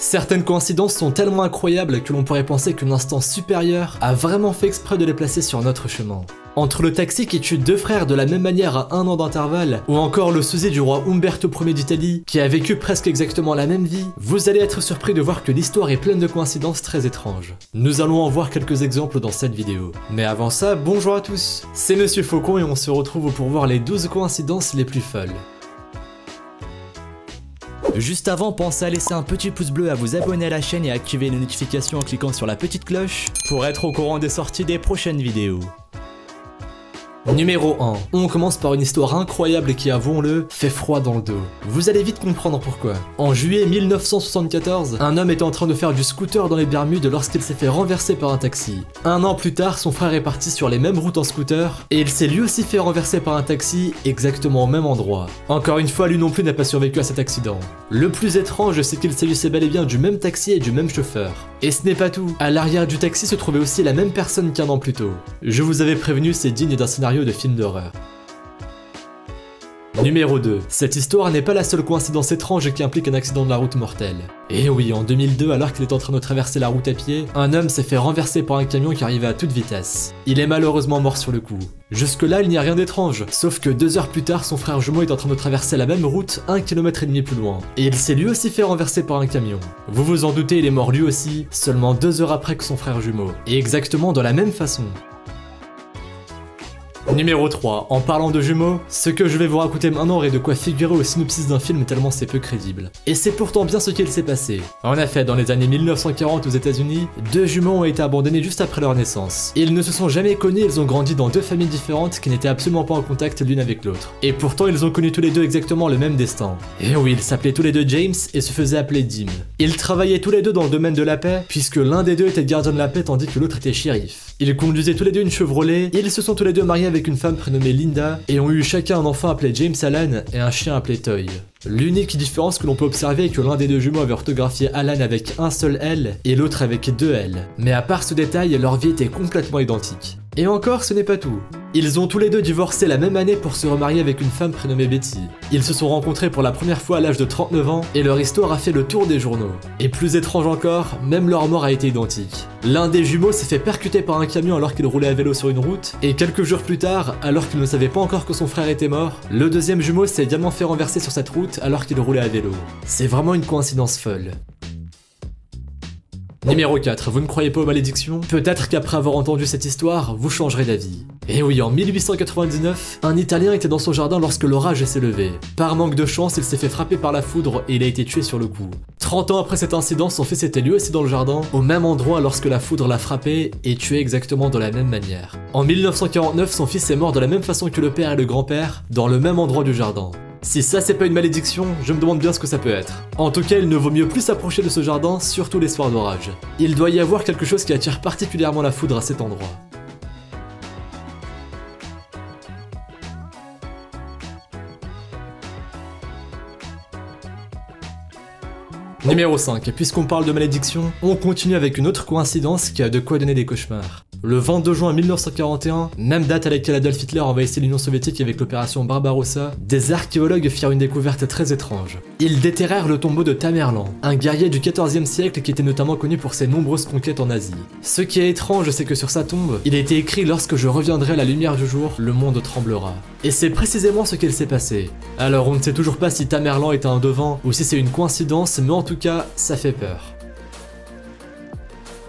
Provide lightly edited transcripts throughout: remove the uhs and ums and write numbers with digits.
Certaines coïncidences sont tellement incroyables que l'on pourrait penser qu'une instance supérieure a vraiment fait exprès de les placer sur notre chemin. Entre le taxi qui tue deux frères de la même manière à 1 an d'intervalle, ou encore le sosie du roi Umberto Ier d'Italie, qui a vécu presque exactement la même vie, vous allez être surpris de voir que l'histoire est pleine de coïncidences très étranges. Nous allons en voir quelques exemples dans cette vidéo. Mais avant ça, bonjour à tous, c'est Monsieur Faucon et on se retrouve pour voir les 12 coïncidences les plus folles. Juste avant, pensez à laisser un petit pouce bleu, à vous abonner à la chaîne et à activer les notifications en cliquant sur la petite cloche pour être au courant des sorties des prochaines vidéos. Numéro 1. On commence par une histoire incroyable qui, avouons-le, fait froid dans le dos. Vous allez vite comprendre pourquoi. En juillet 1974, un homme était en train de faire du scooter dans les Bermudes lorsqu'il s'est fait renverser par un taxi. Un an plus tard, son frère est parti sur les mêmes routes en scooter, et il s'est lui aussi fait renverser par un taxi exactement au même endroit. Encore une fois, lui non plus n'a pas survécu à cet accident. Le plus étrange, c'est qu'il s'agissait bel et bien du même taxi et du même chauffeur. Et ce n'est pas tout, à l'arrière du taxi se trouvait aussi la même personne qu'un an plus tôt. Je vous avais prévenu, c'est digne d'un scénario de film d'horreur. Numéro 2. Cette histoire n'est pas la seule coïncidence étrange qui implique un accident de la route mortel. Et oui, en 2002, alors qu'il est en train de traverser la route à pied, un homme s'est fait renverser par un camion qui arrivait à toute vitesse. Il est malheureusement mort sur le coup. Jusque-là, il n'y a rien d'étrange, sauf que 2 heures plus tard, son frère jumeau est en train de traverser la même route 1,5 km plus loin. Et il s'est lui aussi fait renverser par un camion. Vous vous en doutez, il est mort lui aussi, seulement 2 heures après que son frère jumeau. Et exactement de la même façon. Numéro 3. En parlant de jumeaux, ce que je vais vous raconter maintenant aurait de quoi figurer au synopsis d'un film tellement c'est peu crédible. Et c'est pourtant bien ce qu'il s'est passé. En effet, dans les années 1940 aux États-Unis, 2 jumeaux ont été abandonnés juste après leur naissance. Ils ne se sont jamais connus, ils ont grandi dans 2 familles différentes qui n'étaient absolument pas en contact l'une avec l'autre. Et pourtant, ils ont connu tous les deux exactement le même destin. Et oui, ils s'appelaient tous les deux James et se faisaient appeler Dim. Ils travaillaient tous les deux dans le domaine de la paix, puisque l'un des deux était gardien de la paix tandis que l'autre était shérif. Ils conduisaient tous les deux une Chevrolet, et ils se sont tous les deux mariés avec une femme prénommée Linda, et ont eu chacun un enfant appelé James Alan et un chien appelé Toy. L'unique différence que l'on peut observer est que l'un des 2 jumeaux avait orthographié Alan avec un seul L et l'autre avec 2 L. Mais à part ce détail, leur vie était complètement identique. Et encore, ce n'est pas tout. Ils ont tous les deux divorcé la même année pour se remarier avec une femme prénommée Betty. Ils se sont rencontrés pour la première fois à l'âge de 39 ans et leur histoire a fait le tour des journaux. Et plus étrange encore, même leur mort a été identique. L'un des jumeaux s'est fait percuter par un camion alors qu'il roulait à vélo sur une route, et quelques jours plus tard, alors qu'il ne savait pas encore que son frère était mort, le deuxième jumeau s'est également fait renverser sur cette route alors qu'il roulait à vélo. C'est vraiment une coïncidence folle. Numéro 4, vous ne croyez pas aux malédictions? Peut-être qu'après avoir entendu cette histoire, vous changerez d'avis. Et oui, en 1899, un Italien était dans son jardin lorsque l'orage s'est levé. Par manque de chance, il s'est fait frapper par la foudre et il a été tué sur le coup. 30 ans après cet incident, son fils était lui aussi dans le jardin, au même endroit lorsque la foudre l'a frappé et tué exactement de la même manière. En 1949, son fils est mort de la même façon que le père et le grand-père, dans le même endroit du jardin. Si ça c'est pas une malédiction, je me demande bien ce que ça peut être. En tout cas, il ne vaut mieux plus s'approcher de ce jardin, surtout les soirs d'orage. Il doit y avoir quelque chose qui attire particulièrement la foudre à cet endroit. Numéro 5, puisqu'on parle de malédiction, on continue avec une autre coïncidence qui a de quoi donner des cauchemars. Le 22 juin 1941, même date à laquelle Adolf Hitler envahissait l'Union soviétique avec l'opération Barbarossa, des archéologues firent une découverte très étrange. Ils déterrèrent le tombeau de Tamerlan, un guerrier du XIVe siècle qui était notamment connu pour ses nombreuses conquêtes en Asie. Ce qui est étrange, c'est que sur sa tombe, il a été écrit « Lorsque je reviendrai à la lumière du jour, le monde tremblera ». Et c'est précisément ce qu'il s'est passé. Alors on ne sait toujours pas si Tamerlan est un devin ou si c'est une coïncidence, mais en tout cas, ça fait peur.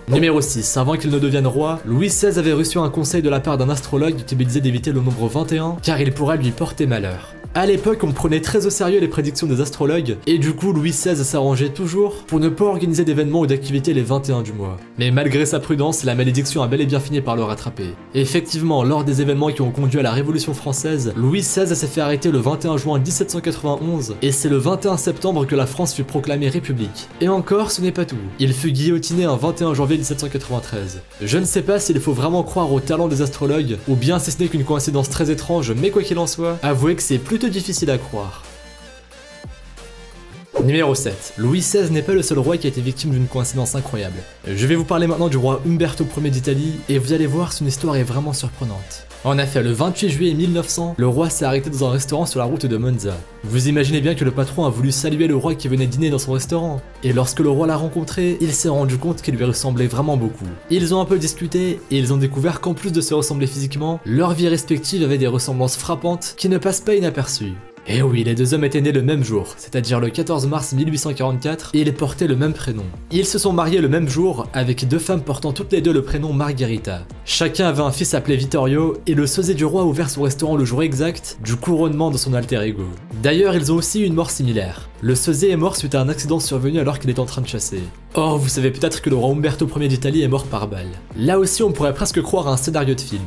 Numéro 6. Avant qu'il ne devienne roi, Louis XVI avait reçu un conseil de la part d'un astrologue qui lui disait d'éviter le nombre 21 car il pourrait lui porter malheur. À l'époque, on prenait très au sérieux les prédictions des astrologues, et du coup Louis XVI s'arrangeait toujours pour ne pas organiser d'événements ou d'activités les 21 du mois. Mais malgré sa prudence, la malédiction a bel et bien fini par le rattraper. Et effectivement, lors des événements qui ont conduit à la Révolution française, Louis XVI s'est fait arrêter le 21 juin 1791, et c'est le 21 septembre que la France fut proclamée République. Et encore, ce n'est pas tout. Il fut guillotiné un 21 janvier 1793. Je ne sais pas s'il faut vraiment croire au talent des astrologues, ou bien si ce n'est qu'une coïncidence très étrange, mais quoi qu'il en soit, avouez que c'est plutôt difficile à croire. Numéro 7. Louis XVI n'est pas le seul roi qui a été victime d'une coïncidence incroyable. Je vais vous parler maintenant du roi Umberto Ier d'Italie, et vous allez voir, son histoire est vraiment surprenante. En effet, le 28 juillet 1900, le roi s'est arrêté dans un restaurant sur la route de Monza. Vous imaginez bien que le patron a voulu saluer le roi qui venait dîner dans son restaurant. Et lorsque le roi l'a rencontré, il s'est rendu compte qu'il lui ressemblait vraiment beaucoup. Ils ont un peu discuté et ils ont découvert qu'en plus de se ressembler physiquement, leurs vies respectives avaient des ressemblances frappantes qui ne passent pas inaperçues. Et oui, les deux hommes étaient nés le même jour, c'est-à-dire le 14 mars 1844, et ils portaient le même prénom. Ils se sont mariés le même jour, avec deux femmes portant toutes les deux le prénom Margherita. Chacun avait un fils appelé Vittorio, et le sosie du roi a ouvert son restaurant le jour exact du couronnement de son alter ego. D'ailleurs, ils ont aussi eu une mort similaire. Le sosie est mort suite à un accident survenu alors qu'il était en train de chasser. Or, vous savez peut-être que le roi Umberto Ier d'Italie est mort par balle. Là aussi, on pourrait presque croire à un scénario de film.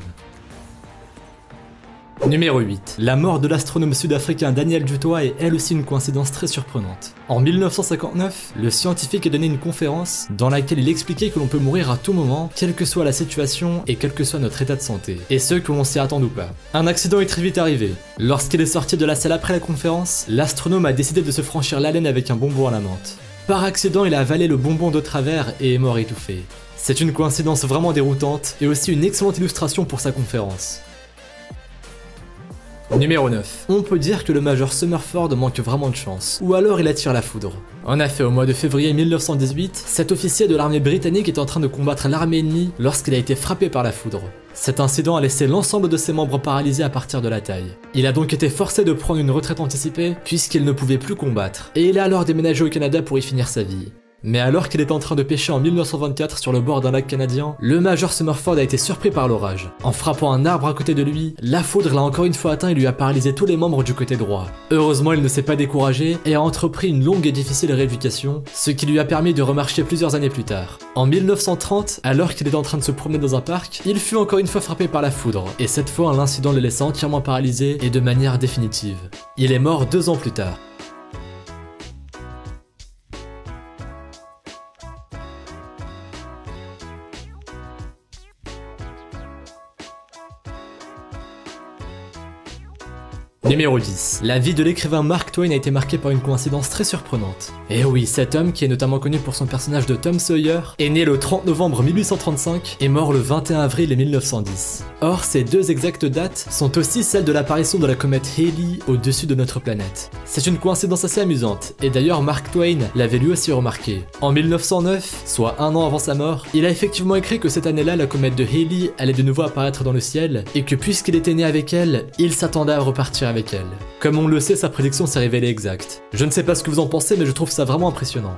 Numéro 8. La mort de l'astronome sud-africain Daniel Du Toit est elle aussi une coïncidence très surprenante. En 1959, le scientifique a donné une conférence dans laquelle il expliquait que l'on peut mourir à tout moment, quelle que soit la situation et quel que soit notre état de santé, et ce que l'on s'y attend ou pas. Un accident est très vite arrivé. Lorsqu'il est sorti de la salle après la conférence, l'astronome a décidé de se franchir l'haleine avec un bonbon à la menthe. Par accident, il a avalé le bonbon de travers et est mort étouffé. C'est une coïncidence vraiment déroutante et aussi une excellente illustration pour sa conférence. Numéro 9. On peut dire que le Major Summerford manque vraiment de chance, ou alors il attire la foudre. En effet, au mois de février 1918, cet officier de l'armée britannique est en train de combattre l'armée ennemie lorsqu'il a été frappé par la foudre. Cet incident a laissé l'ensemble de ses membres paralysés à partir de la taille. Il a donc été forcé de prendre une retraite anticipée puisqu'il ne pouvait plus combattre, et il a alors déménagé au Canada pour y finir sa vie. Mais alors qu'il est en train de pêcher en 1924 sur le bord d'un lac canadien, le Major Summerford a été surpris par l'orage. En frappant un arbre à côté de lui, la foudre l'a encore une fois atteint et lui a paralysé tous les membres du côté droit. Heureusement, il ne s'est pas découragé et a entrepris une longue et difficile rééducation, ce qui lui a permis de remarcher plusieurs années plus tard. En 1930, alors qu'il était en train de se promener dans un parc, il fut encore une fois frappé par la foudre, et cette fois l'incident le laissa entièrement paralysé et de manière définitive. Il est mort 2 ans plus tard. Numéro 10. La vie de l'écrivain Mark Twain a été marquée par une coïncidence très surprenante. Et oui, cet homme, qui est notamment connu pour son personnage de Tom Sawyer, est né le 30 novembre 1835 et mort le 21 avril 1910. Or, ces deux exactes dates sont aussi celles de l'apparition de la comète Halley au-dessus de notre planète. C'est une coïncidence assez amusante, et d'ailleurs Mark Twain l'avait lui aussi remarqué. En 1909, soit 1 an avant sa mort, il a effectivement écrit que cette année-là, la comète de Halley allait de nouveau apparaître dans le ciel, et que puisqu'il était né avec elle, il s'attendait à repartir avec elle. Comme on le sait, sa prédiction s'est révélée exacte. Je ne sais pas ce que vous en pensez, mais je trouve ça vraiment impressionnant.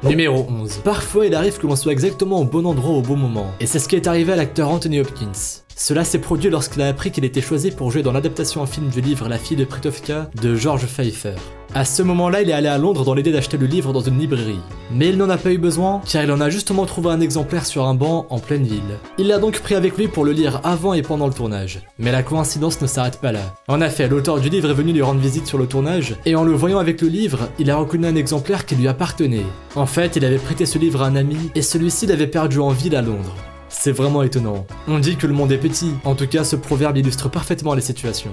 Numéro 11. Parfois, il arrive que l'on soit exactement au bon endroit au bon moment, et c'est ce qui est arrivé à l'acteur Anthony Hopkins. Cela s'est produit lorsqu'il a appris qu'il était choisi pour jouer dans l'adaptation en film du livre La fille de Pritovka de George Pfeiffer. À ce moment-là, il est allé à Londres dans l'idée d'acheter le livre dans une librairie. Mais il n'en a pas eu besoin, car il en a justement trouvé un exemplaire sur un banc en pleine ville. Il l'a donc pris avec lui pour le lire avant et pendant le tournage. Mais la coïncidence ne s'arrête pas là. En effet, l'auteur du livre est venu lui rendre visite sur le tournage, et en le voyant avec le livre, il a reconnu un exemplaire qui lui appartenait. En fait, il avait prêté ce livre à un ami, et celui-ci l'avait perdu en ville à Londres. C'est vraiment étonnant. On dit que le monde est petit, en tout cas ce proverbe illustre parfaitement les situations.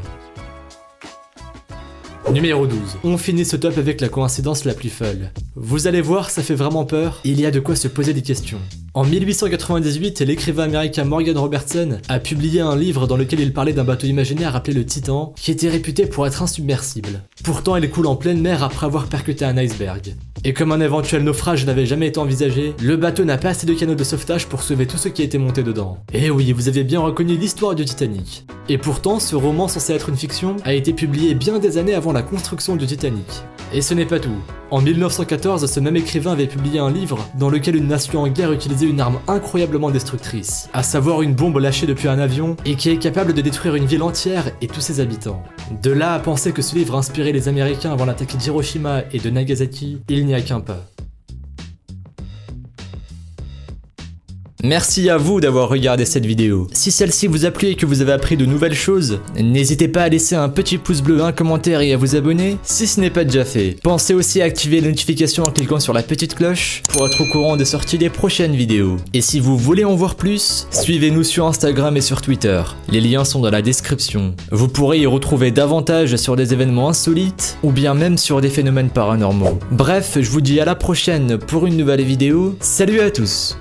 Numéro 12. On finit ce top avec la coïncidence la plus folle. Vous allez voir, ça fait vraiment peur, il y a de quoi se poser des questions. En 1898, l'écrivain américain Morgan Robertson a publié un livre dans lequel il parlait d'un bateau imaginaire appelé le Titan, qui était réputé pour être insubmersible. Pourtant, il coule en pleine mer après avoir percuté un iceberg. Et comme un éventuel naufrage n'avait jamais été envisagé, le bateau n'a pas assez de canaux de sauvetage pour sauver tous ceux qui étaient montés dedans. Et oui, vous avez bien reconnu l'histoire du Titanic. Et pourtant, ce roman censé être une fiction a été publié bien des années avant la construction du Titanic. Et ce n'est pas tout. En 1914, ce même écrivain avait publié un livre dans lequel une nation en guerre utilisait une arme incroyablement destructrice, à savoir une bombe lâchée depuis un avion et qui est capable de détruire une ville entière et tous ses habitants. De là à penser que ce livre a inspiré les Américains avant l'attaque d'Hiroshima et de Nagasaki, il n'y a qu'un pas. Merci à vous d'avoir regardé cette vidéo. Si celle-ci vous a plu et que vous avez appris de nouvelles choses, n'hésitez pas à laisser un petit pouce bleu, un commentaire et à vous abonner si ce n'est pas déjà fait. Pensez aussi à activer les notifications en cliquant sur la petite cloche pour être au courant des sorties des prochaines vidéos. Et si vous voulez en voir plus, suivez-nous sur Instagram et sur Twitter. Les liens sont dans la description. Vous pourrez y retrouver davantage sur des événements insolites ou bien même sur des phénomènes paranormaux. Bref, je vous dis à la prochaine pour une nouvelle vidéo. Salut à tous!